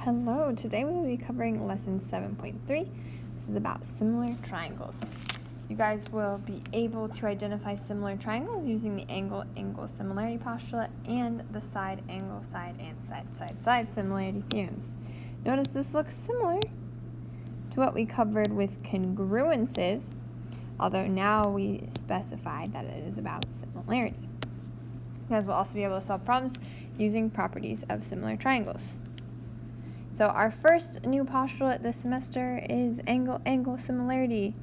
Hello, today we will be covering lesson 7.3. This is about similar triangles. You guys will be able to identify similar triangles using the angle-angle similarity postulate and the side-angle side and side-side-side similarity theorems. Notice this looks similar to what we covered with congruences, although now we specified that it is about similarity. You guys will also be able to solve problems using properties of similar triangles. So our first new postulate this semester is angle-angle similarity.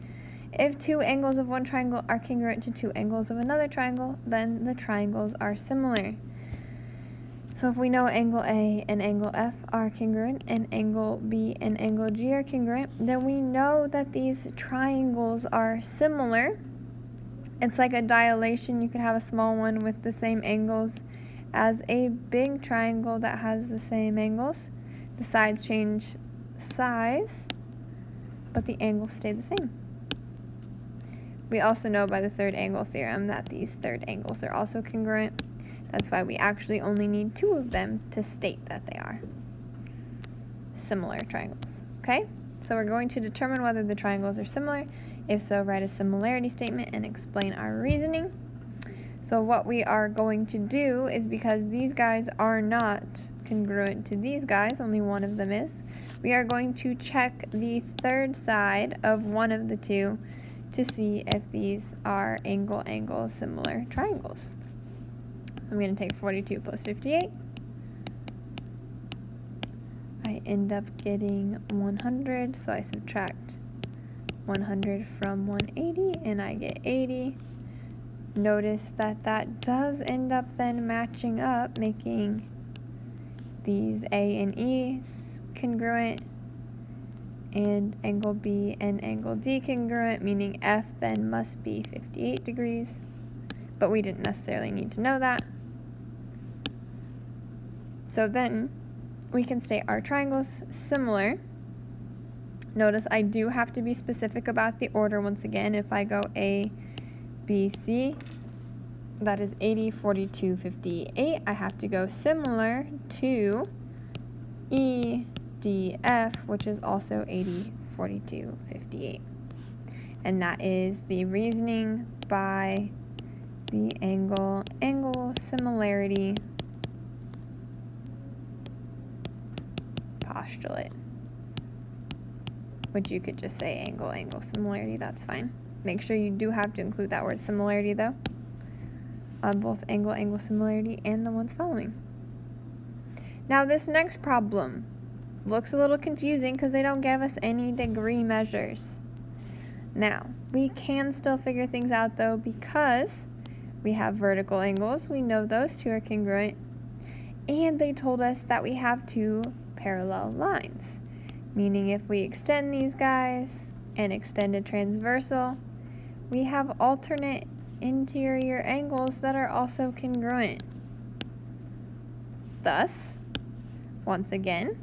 If two angles of one triangle are congruent to two angles of another triangle, then the triangles are similar. So if we know angle A and angle F are congruent and angle B and angle G are congruent, then we know that these triangles are similar. It's like a dilation. You could have a small one with the same angles as a big triangle that has the same angles. The sides change size, but the angles stay the same. We also know by the third angle theorem that these third angles are also congruent. That's why we actually only need two of them to state that they are similar triangles. Okay? So we're going to determine whether the triangles are similar. If so, write a similarity statement and explain our reasoning. So what we are going to do is, because these guys are not congruent to these guys, only one of them is, we are going to check the third side of one of the two to see if these are angle-angle similar triangles. So I'm going to take 42 plus 58. I end up getting 100, so I subtract 100 from 180 and I get 80. Notice that that does end up then matching up, making these A and E congruent and angle B and angle D congruent, meaning F then must be 58 degrees, but we didn't necessarily need to know that. So then we can state our triangles similar. Notice I do have to be specific about the order once again. If I go A, B, C, that is 80, 42, 58. I have to go similar to E, D, F, which is also 80, 42, 58. And that is the reasoning by the angle-angle similarity postulate, which you could just say angle-angle similarity, that's fine. Make sure you do have to include that word similarity though, on both angle-angle similarity and the ones following. Now this next problem looks a little confusing because they don't give us any degree measures. Now, we can still figure things out though, because we have vertical angles. We know those two are congruent. And they told us that we have two parallel lines, meaning if we extend these guys and extend a transversal, we have alternate interior angles that are also congruent. Thus, once again,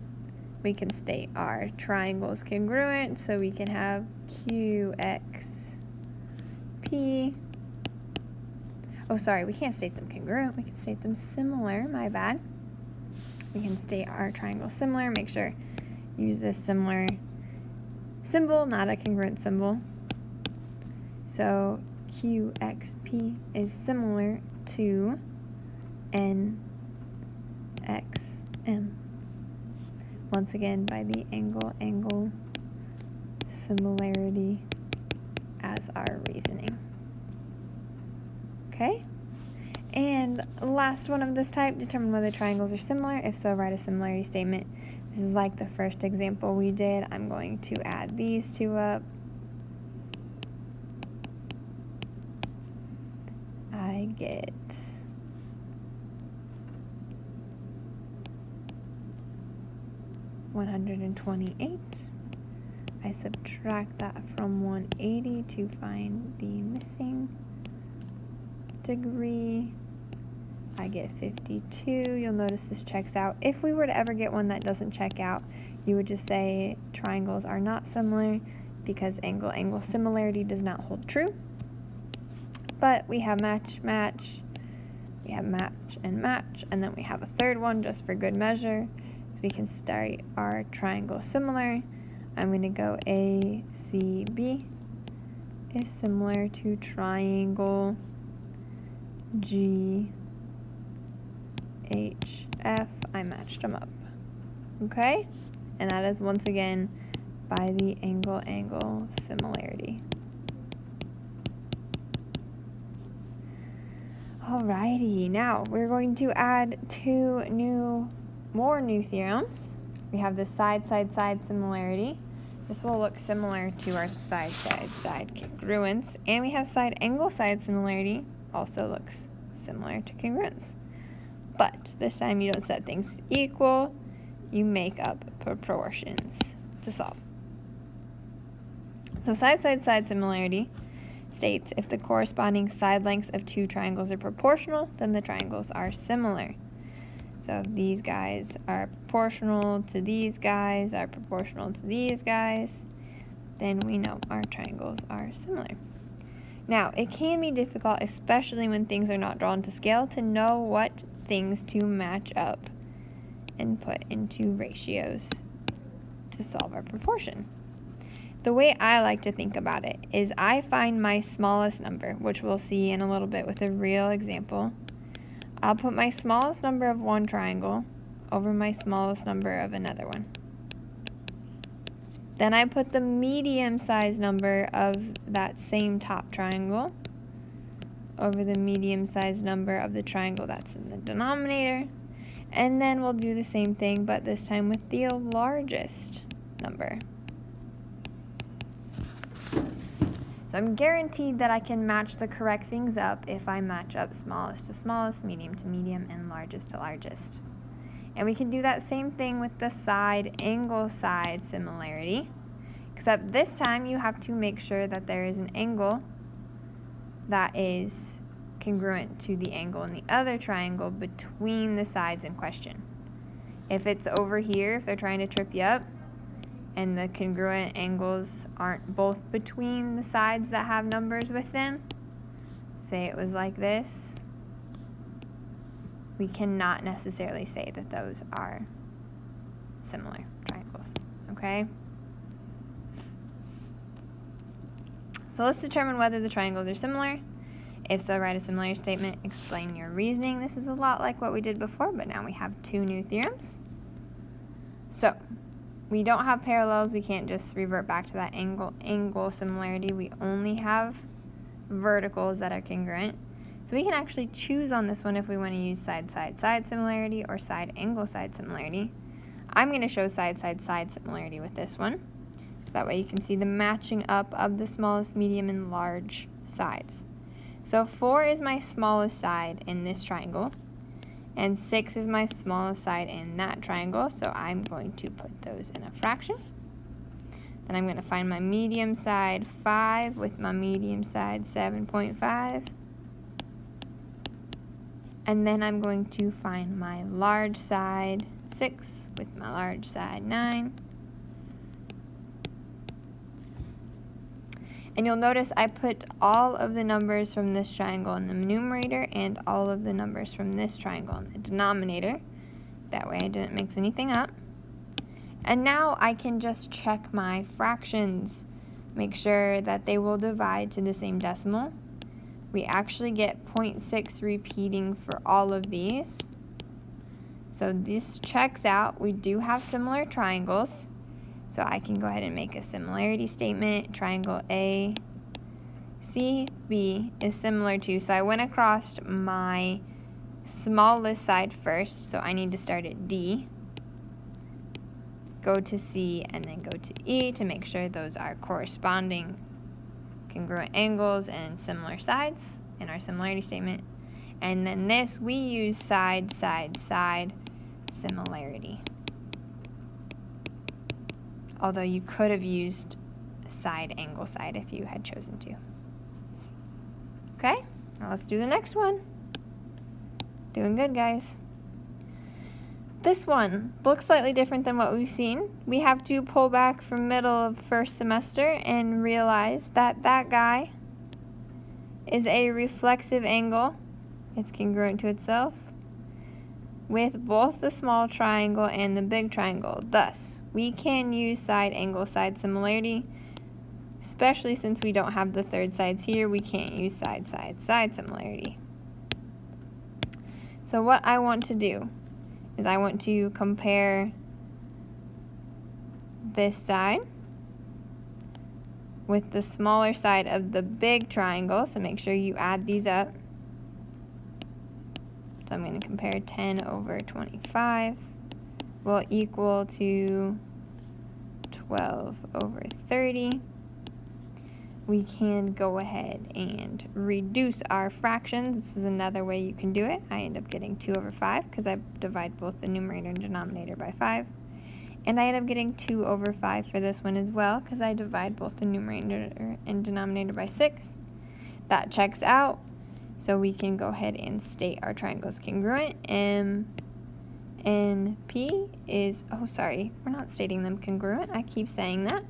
we can state our triangles congruent, so we can have QXP. Oh, sorry, we can't state them congruent. We can state them similar, my bad. We can state our triangle similar. Make sure use this similar symbol, not a congruent symbol. So QXP is similar to NXM. Once again, by the angle-angle similarity as our reasoning. Okay? And last one of this type, determine whether triangles are similar. If so, write a similarity statement. This is like the first example we did. I'm going to add these two up. I get 128. I subtract that from 180 to find the missing degree. I get 52. You'll notice this checks out. If we were to ever get one that doesn't check out, you would just say triangles are not similar because angle-angle similarity does not hold true. But we have match, match, we have match, and then we have a third one just for good measure. So we can start our triangle similar. I'm going to go ACB is similar to triangle GHF. I matched them up. Okay? And that is once again by the angle-angle similarity. Alrighty, now we're going to add more new theorems. We have the side-side-side similarity. This will look similar to our side-side-side congruence. And we have side-angle-side similarity, also looks similar to congruence. But this time you don't set things equal, you make up proportions to solve. So side-side-side similarity states if the corresponding side lengths of two triangles are proportional, then the triangles are similar. So if these guys are proportional to these guys, are proportional to these guys, then we know our triangles are similar. Now, it can be difficult, especially when things are not drawn to scale, to know what things to match up and put into ratios to solve our proportion. The way I like to think about it is I find my smallest number, which we'll see in a little bit with a real example. I'll put my smallest number of one triangle over my smallest number of another one. Then I put the medium-sized number of that same top triangle over the medium-sized number of the triangle that's in the denominator. And then we'll do the same thing, but this time with the largest number. So I'm guaranteed that I can match the correct things up if I match up smallest to smallest, medium to medium, and largest to largest. And we can do that same thing with the side-angle-side similarity, except this time you have to make sure that there is an angle that is congruent to the angle in the other triangle between the sides in question. If it's over here, if they're trying to trip you up, and the congruent angles aren't both between the sides that have numbers with them, say it was like this, we cannot necessarily say that those are similar triangles, okay? So let's determine whether the triangles are similar. If so, write a similarity statement, explain your reasoning. This is a lot like what we did before, but now we have two new theorems. So, we don't have parallels, we can't just revert back to that angle similarity. We only have verticals that are congruent. So we can actually choose on this one if we want to use side-side-side similarity or side-angle-side similarity. I'm going to show side-side-side similarity with this one. So that way you can see the matching up of the smallest, medium, and large sides. So 4 is my smallest side in this triangle. And 6 is my smallest side in that triangle, so I'm going to put those in a fraction. Then I'm going to find my medium side 5 with my medium side 7.5. And then I'm going to find my large side 6 with my large side 9. And you'll notice I put all of the numbers from this triangle in the numerator and all of the numbers from this triangle in the denominator. That way I didn't mix anything up. And now I can just check my fractions. Make sure that they will divide to the same decimal. We actually get 0.6 repeating for all of these. So this checks out. We do have similar triangles. So I can go ahead and make a similarity statement. Triangle ACB is similar to, so I went across my smallest side first, so I need to start at D, go to C, and then go to E to make sure those are corresponding congruent angles and similar sides in our similarity statement. And then this, we use side-side-side similarity. Although you could have used side-angle-side if you had chosen to. Okay, now let's do the next one. Doing good, guys. This one looks slightly different than what we've seen. We have to pull back from middle of first semester and realize that that guy is a reflexive angle. It's congruent to itself. with both the small triangle and the big triangle. Thus, we can use side angle side similarity, especially since we don't have the third sides here. We can't use side similarity. So what I want to do is I want to compare this side with the smaller side of the big triangle, so make sure you add these up. So I'm going to compare 10 over 25 will equal to 12 over 30. We can go ahead and reduce our fractions. This is another way you can do it. I end up getting 2 over 5 because I divide both the numerator and denominator by 5. And I end up getting 2 over 5 for this one as well because I divide both the numerator and denominator by 6. That checks out. So we can go ahead and state our triangles congruent. M and P is, oh sorry, we're not stating them congruent. I keep saying that.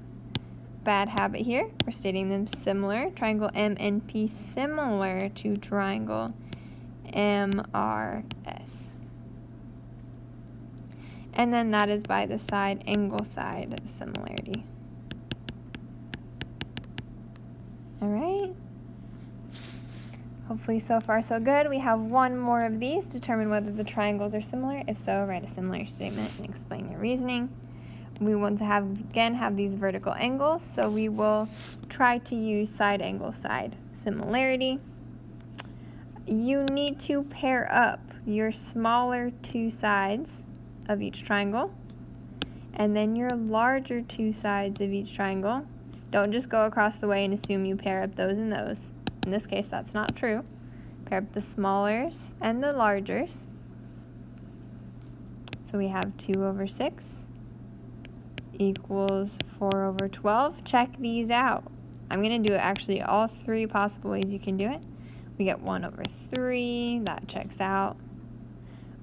Bad habit here. We're stating them similar. Triangle MNP similar to triangle MRS. And then that is by the side angle side similarity. All right. Hopefully so far so good. We have one more of these. Determine whether the triangles are similar. If so, write a similar statement and explain your reasoning. We want to have these vertical angles, so we will try to use side angle side similarity. You need to pair up your smaller two sides of each triangle and then your larger two sides of each triangle. Don't just go across the way and assume you pair up those and those. In this case, that's not true. Pair up the smallers and the largers. So we have 2 over 6 equals 4 over 12. Check these out. I'm going to do actually all 3 possible ways you can do it. We get 1 over 3. That checks out.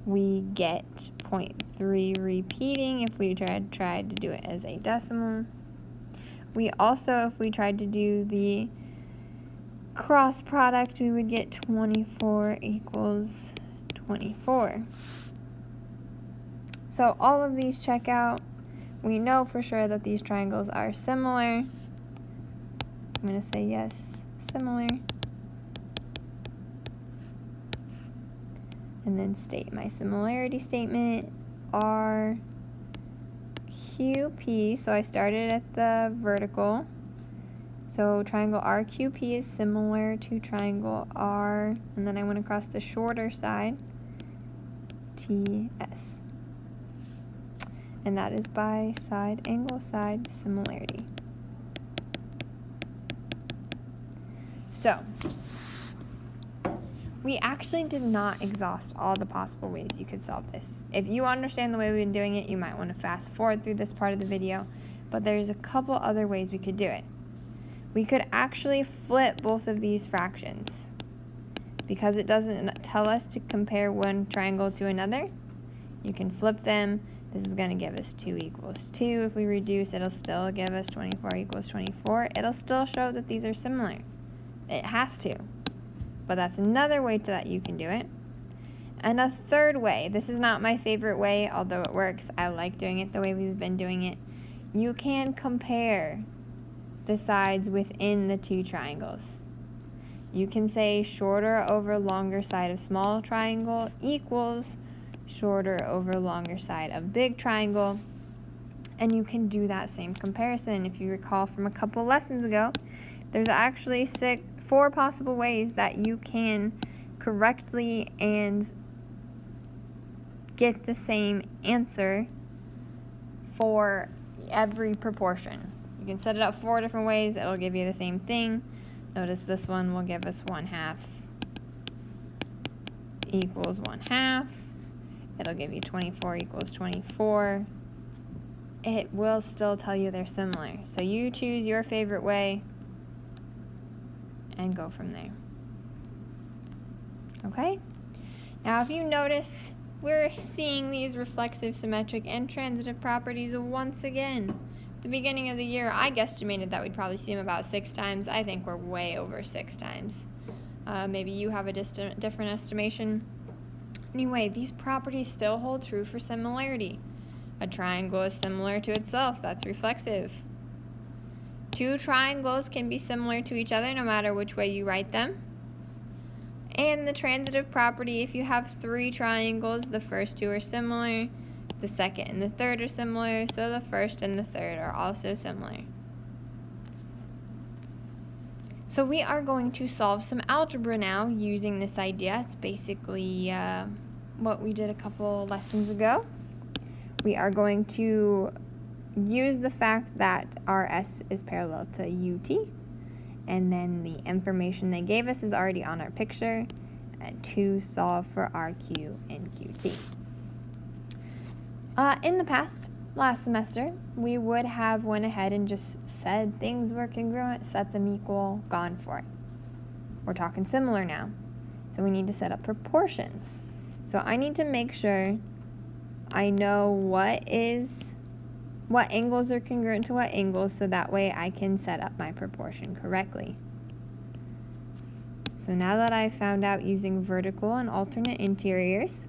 We get 0.3 repeating if we tried to do it as a decimal. We also, if we tried to do the cross product, we would get 24 equals 24. So all of these check out. We know for sure that these triangles are similar. So I'm going to say yes, similar. And then state my similarity statement, RQP. So I started at the vertical. So triangle RQP is similar to triangle R, and then I went across the shorter side, TS. And that is by side angle side similarity. So, we actually did not exhaust all the possible ways you could solve this. If you understand the way we've been doing it, you might want to fast forward through this part of the video, but there's a couple other ways we could do it. We could actually flip both of these fractions. Because it doesn't tell us to compare one triangle to another, you can flip them. This is going to give us 2 equals 2. If we reduce, it'll still give us 24 equals 24. It'll still show that these are similar. It has to. But that's another way that you can do it. And a third way, this is not my favorite way, although it works. I like doing it the way we've been doing it. You can compare the sides within the 2 triangles. You can say shorter over longer side of small triangle equals shorter over longer side of big triangle. And you can do that same comparison. If you recall from a couple lessons ago, there's actually 4 possible ways that you can correctly and get the same answer for every proportion. You can set it up 4 different ways. It'll give you the same thing. Notice this one will give us 1/2 equals 1/2. It'll give you 24 equals 24. It will still tell you they're similar. So you choose your favorite way and go from there. Okay? Now if you notice, we're seeing these reflexive, symmetric, and transitive properties once again. At the beginning of the year, I guesstimated that we'd probably see them about 6 times. I think we're way over 6 times. Maybe you have a different estimation. Anyway, these properties still hold true for similarity. A triangle is similar to itself. That's reflexive. Two triangles can be similar to each other no matter which way you write them. And the transitive property, if you have three triangles, the first two are similar, the second and the third are similar, so the first and the third are also similar. So we are going to solve some algebra now using this idea. It's basically what we did a couple lessons ago. We are going to use the fact that RS is parallel to UT, and then the information they gave us is already on our picture to solve for RQ and QT. In the past, last semester, we would have went ahead and just said things were congruent, set them equal, gone for it. We're talking similar now, so we need to set up proportions. So I need to make sure I know what angles are congruent to what angles, so that way I can set up my proportion correctly. So now that I've found out using vertical and alternate interiors,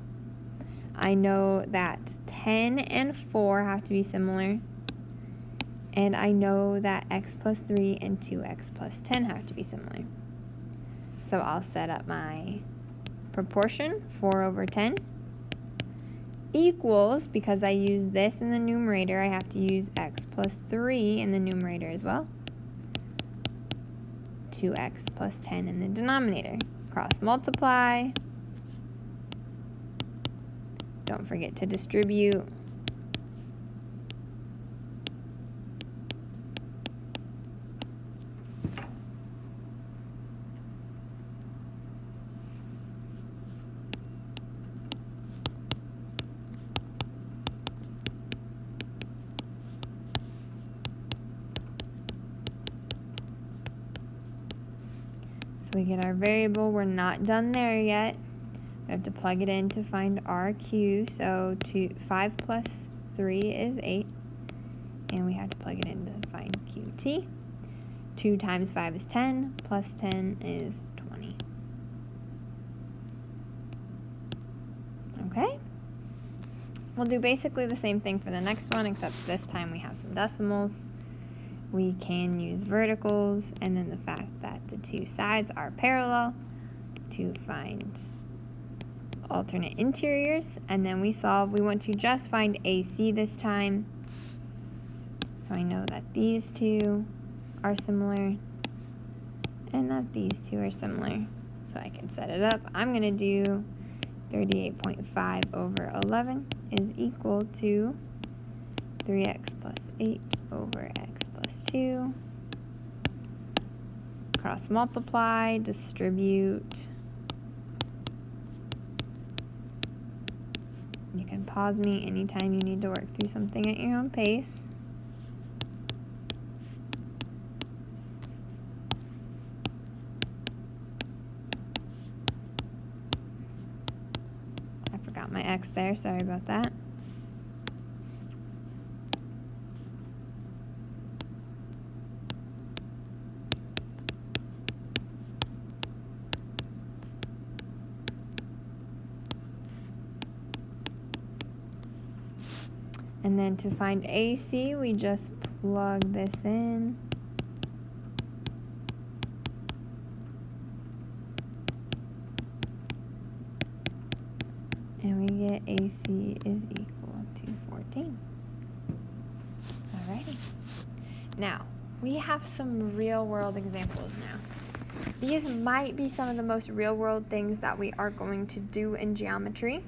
I know that 10 and 4 have to be similar, and I know that x plus 3 and 2x plus 10 have to be similar. So I'll set up my proportion, 4 over 10, equals, because I use this in the numerator, I have to use x plus 3 in the numerator as well, 2x plus 10 in the denominator. Cross multiply. Don't forget to distribute. So we get our variable. We're not done there yet. We have to plug it in to find RQ. So 5 plus 3 is 8. And we have to plug it in to find QT. 2 times 5 is 10, plus 10 is 20. Okay? We'll do basically the same thing for the next one, except this time we have some decimals. We can use verticals, and then the fact that the two sides are parallel to find alternate interiors, and then we want to just find AC this time. So I know that these two are similar and that these two are similar. So I can set it up. I'm going to do 38.5 over 11 is equal to 3x plus 8 over x plus 2. Cross multiply, distribute. You can pause me anytime you need to work through something at your own pace. I forgot my x there, sorry about that. And then to find AC, we just plug this in. And we get AC is equal to 14. Alrighty. Now, we have some real world examples now. These might be some of the most real world things that we are going to do in geometry.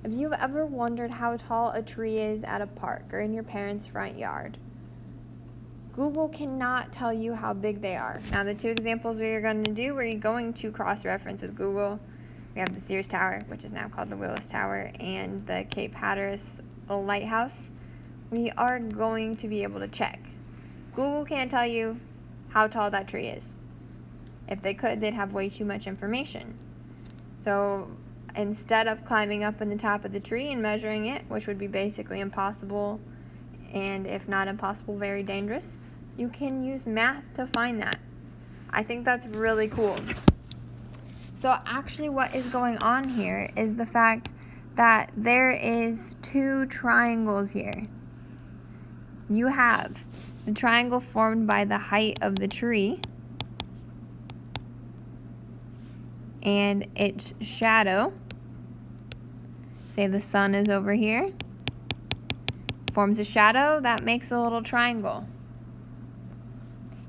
If you've ever wondered how tall a tree is at a park or in your parents' front yard, Google cannot tell you how big they are. Now, the two examples we are going to do, we're going to cross-reference with Google. We have the Sears Tower, which is now called the Willis Tower, and the Cape Hatteras Lighthouse. We are going to be able to check. Google can't tell you how tall that tree is. If they could, they'd have way too much information. So instead of climbing up in the top of the tree and measuring it, which would be basically impossible, and if not impossible, very dangerous, you can use math to find that. I think that's really cool. So So actually what is going on here is the fact that there is 2 triangles here. You have the triangle formed by the height of the tree and its shadow. Say the sun is over here. Forms a shadow that makes a little triangle.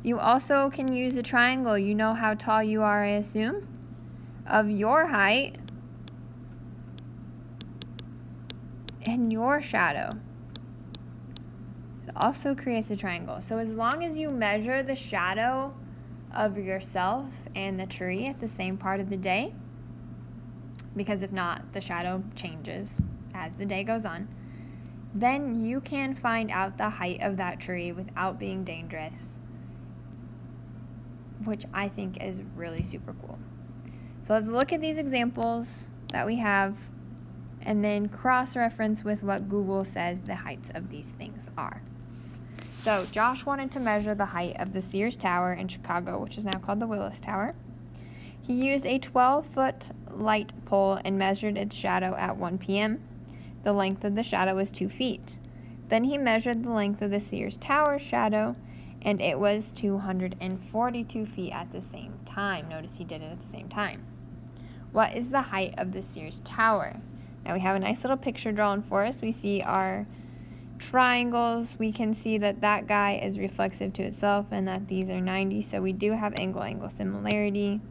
You also can use a triangle. You know how tall you are, I assume, of your height and your shadow. It also creates a triangle. So as long as you measure the shadow of yourself and the tree at the same part of the day, because if not, the shadow changes as the day goes on, then you can find out the height of that tree without being dangerous, which I think is really super cool. So let's look at these examples that we have and then cross-reference with what Google says the heights of these things are. So Josh wanted to measure the height of the Sears Tower in Chicago, which is now called the Willis Tower. He used a 12-foot light pole and measured its shadow at 1 p.m. The length of the shadow was 2 feet. Then he measured the length of the Sears Tower shadow, and it was 242 feet at the same time. Notice he did it at the same time. What is the height of the Sears Tower? Now we have a nice little picture drawn for us. We see our triangles. We can see that that guy is reflexive to itself and that these are 90. So we do have angle-angle similarity.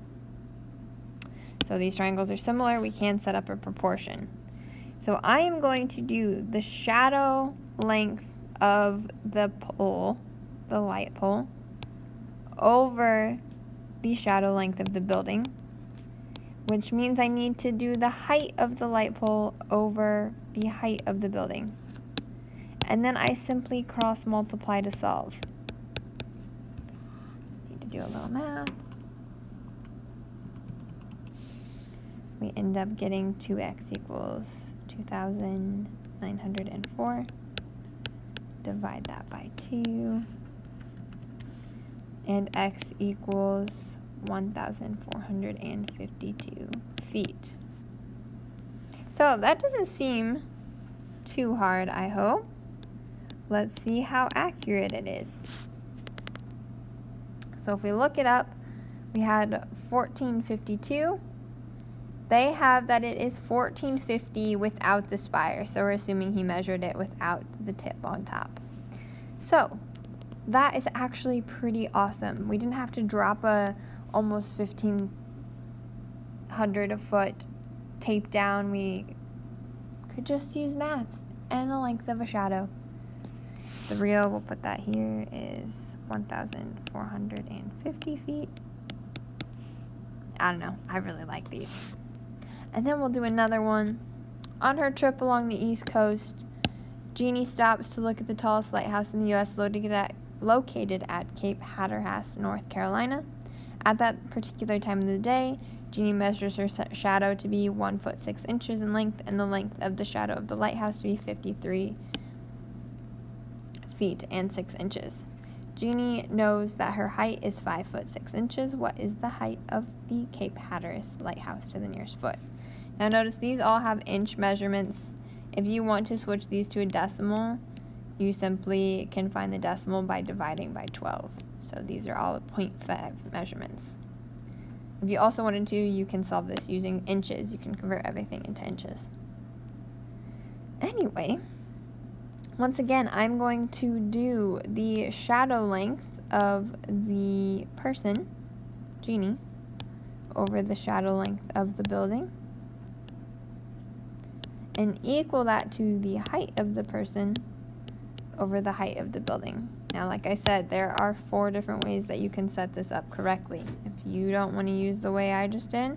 So these triangles are similar. We can set up a proportion. So I am going to do the shadow length of the pole, the light pole, over the shadow length of the building, which means I need to do the height of the light pole over the height of the building. And then I simply cross multiply to solve. Need to do a little math. We end up getting 2x equals 2,904. Divide that by 2. And x equals 1,452 feet. So that doesn't seem too hard, I hope. Let's see how accurate it is. So if we look it up, we had 1452. They have that it is 1450 without the spire, so we're assuming he measured it without the tip on top. So that is actually pretty awesome. We didn't have to drop a almost 1,500 a foot tape down. We could just use math and the length of a shadow. The real, we'll put that here, is 1,450 feet. I don't know. I really like these. And then we'll do another one. On her trip along the East Coast, Jeannie stops to look at the tallest lighthouse in the U.S. located at Cape Hatteras, North Carolina. At that particular time of the day, Jeannie measures her shadow to be 1 foot 6 inches in length and the length of the shadow of the lighthouse to be 53 feet and 6 inches. Jeannie knows that her height is 5 foot 6 inches. What is the height of the Cape Hatteras lighthouse to the nearest foot? Now notice these all have inch measurements. If you want to switch these to a decimal, you simply can find the decimal by dividing by 12. So these are all 0.5 measurements. If you also wanted to, you can solve this using inches. You can convert everything into inches. Anyway, once again, I'm going to do the shadow length of the person, Jeannie, over the shadow length of the building, and equal that to the height of the person over the height of the building. Now, like I said, there are 4 different ways that you can set this up correctly. If you don't want to use the way I just did,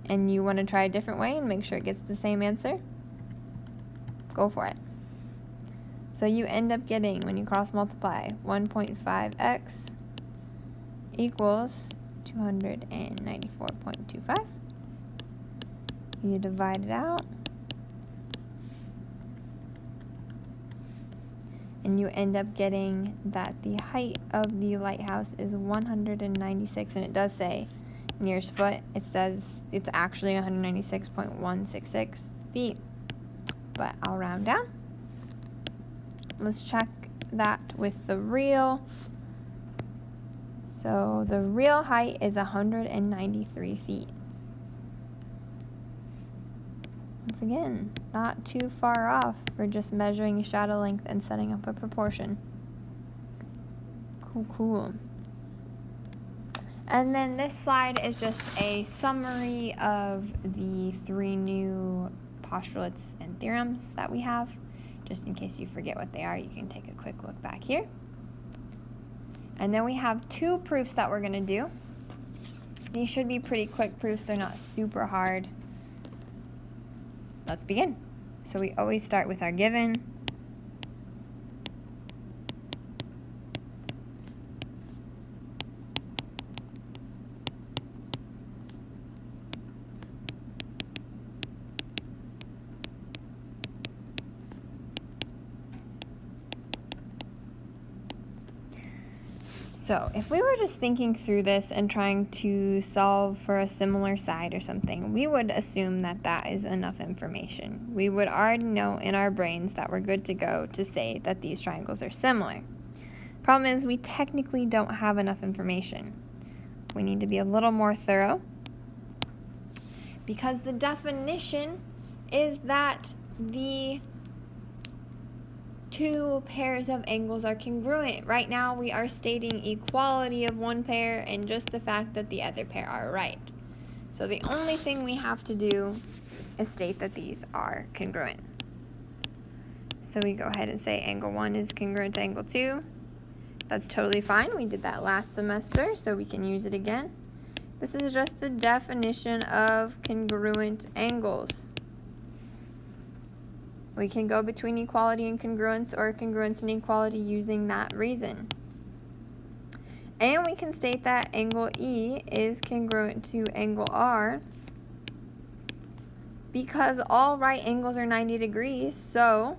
and you want to try a different way and make sure it gets the same answer, go for it. So you end up getting, when you cross multiply, 1.5x equals 294.25. You divide it out, and you end up getting that the height of the lighthouse is 196, and it does say nearest foot, it says it's actually 196.166 feet, but I'll round down. Let's check that with the real. So the real height is 193 feet. Once again, not too far off for just measuring shadow length and setting up a proportion. Cool. And then this slide is just a summary of the 3 new postulates and theorems that we have. Just in case you forget what they are, you can take a quick look back here. And then we have 2 proofs that we're going to do. These should be pretty quick proofs. They're not super hard. Let's begin. So we always start with our given. So if we were just thinking through this and trying to solve for a similar side or something, we would assume that that is enough information. We would already know in our brains that we're good to go to say that these triangles are similar. Problem is, we technically don't have enough information. We need to be a little more thorough, because the definition is that the 2 pairs of angles are congruent. Right now we are stating equality of one pair and just the fact that the other pair are right. So the only thing we have to do is state that these are congruent. So we go ahead and say angle 1 is congruent to angle 2. That's totally fine. We did that last semester, so we can use it again. This is just the definition of congruent angles. We can go between equality and congruence, or congruence and equality, using that reason. And we can state that angle E is congruent to angle R because all right angles are 90 degrees, so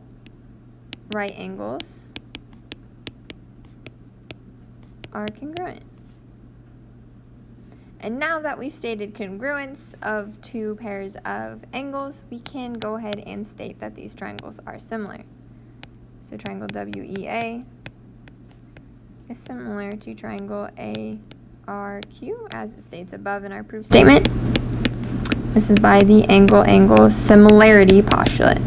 right angles are congruent. And now that we've stated congruence of 2 pairs of angles, we can go ahead and state that these triangles are similar. So triangle WEA is similar to triangle ARQ, as it states above in our proof statement. This is by the angle-angle similarity postulate.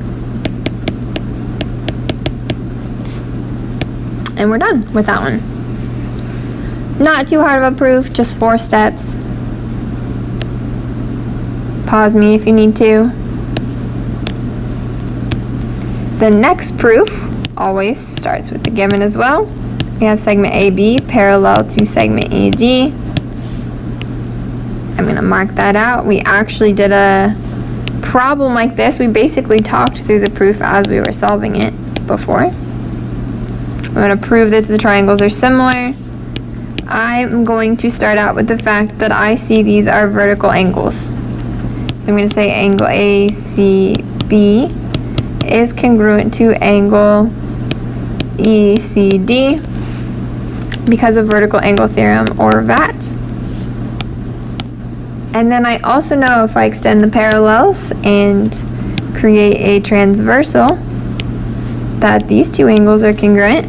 And we're done with that one. Not too hard of a proof, just 4 steps. Pause me if you need to. The next proof always starts with the given as well. We have segment AB parallel to segment AD. I'm going to mark that out. We actually did a problem like this. We basically talked through the proof as we were solving it before. We're going to prove that the triangles are similar. I'm going to start out with the fact that I see these are vertical angles. So I'm going to say angle ACB is congruent to angle ECD because of vertical angle theorem, or VAT. And then I also know if I extend the parallels and create a transversal that these 2 angles are congruent.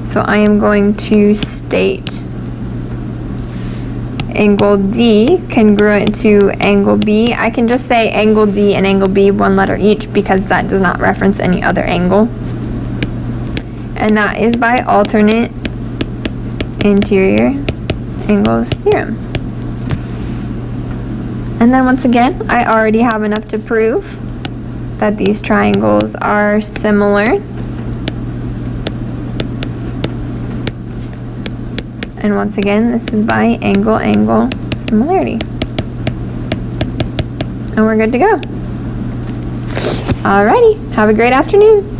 So I am going to state angle D congruent to angle B. I can just say angle D and angle B 1 letter each because that does not reference any other angle. And that is by alternate interior angles theorem. And then once again, I already have enough to prove that these triangles are similar. And once again, this is by angle-angle similarity. And we're good to go. Alrighty, have a great afternoon.